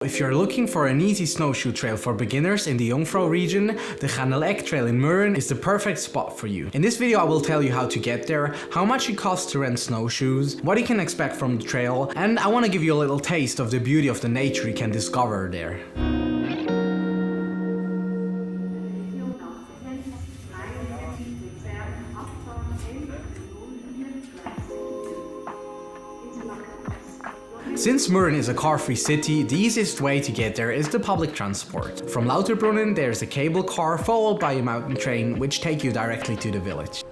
If you're looking for an easy snowshoe trail for beginners in the Jungfrau region, the Chänelegg trail in Mürren is the perfect spot for you. In this video I will tell you how to get there, how much it costs to rent snowshoes, what you can expect from the trail, and I want to give you a little taste of the beauty of the nature you can discover there. Since Mürren is a car-free city, the easiest way to get there is the public transport. From Lauterbrunnen there's a cable car followed by a mountain train which take you directly to the village.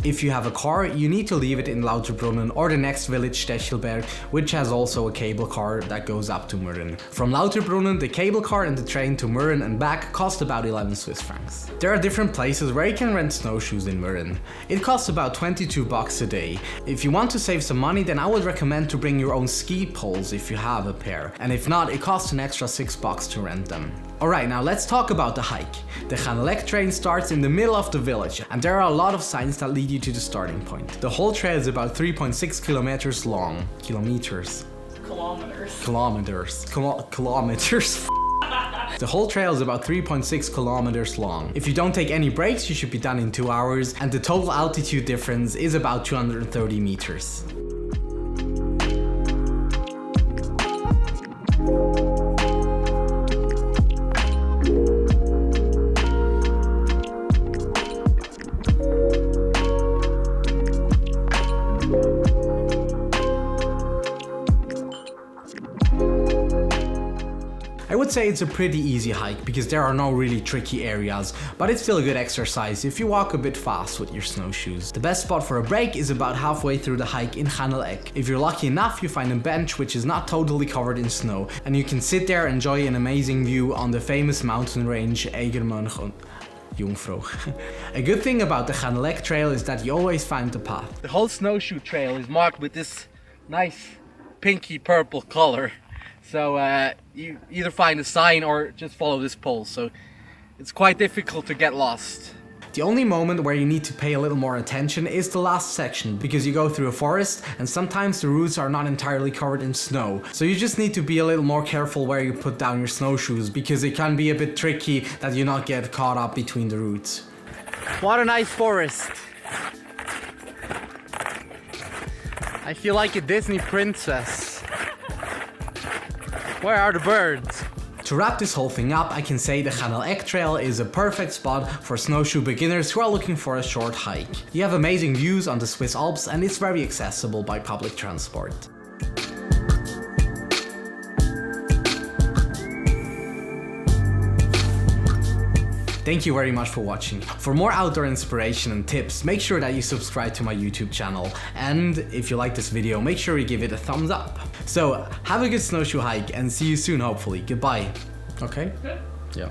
If you have a car, you need to leave it in Lauterbrunnen or the next village, Stechelberg, which has also a cable car that goes up to Mürren. From Lauterbrunnen, the cable car and the train to Mürren and back cost about 11 Swiss francs. There are different places where you can rent snowshoes in Mürren. It costs about 22 bucks a day. If you want to save some money, then I would recommend to bring your own ski poles if you have a pair. And if not, it costs an extra 6 bucks to rent them. Alright, now let's talk about the hike. The Chänelegg train starts in the middle of the village, and there are a lot of signs that lead you to the starting point. The whole trail is about 3.6 kilometers long. Kilometers. Kilometers. Kilometers. The whole trail is about 3.6 kilometers long. If you don't take any breaks, you should be done in 2 hours, and the total altitude difference is about 230 meters. I would say it's a pretty easy hike because there are no really tricky areas, but it's still a good exercise if you walk a bit fast with your snowshoes. The best spot for a break is about halfway through the hike in Chänelegg. If you're lucky enough, you find a bench which is not totally covered in snow, and you can sit there and enjoy an amazing view on the famous mountain range Jungfrau. A good thing about the Chänelegg trail is that you always find the path. The whole snowshoe trail is marked with this nice pinky purple color. So you either find a sign or just follow this pole, so it's quite difficult to get lost. The only moment where you need to pay a little more attention is the last section, because you go through a forest and sometimes the routes are not entirely covered in snow. So you just need to be a little more careful where you put down your snowshoes, because it can be a bit tricky that you not get caught up between the routes. What a nice forest! I feel like a Disney princess. Where are the birds? To wrap this whole thing up, I can say the Chänelegg trail is a perfect spot for snowshoe beginners who are looking for a short hike. You have amazing views on the Swiss Alps and it's very accessible by public transport. Thank you very much for watching. For more outdoor inspiration and tips, make sure that you subscribe to my YouTube channel. And if you like this video, make sure you give it a thumbs up. So, have a good snowshoe hike and see you soon hopefully. Goodbye. Okay? Good. Yeah.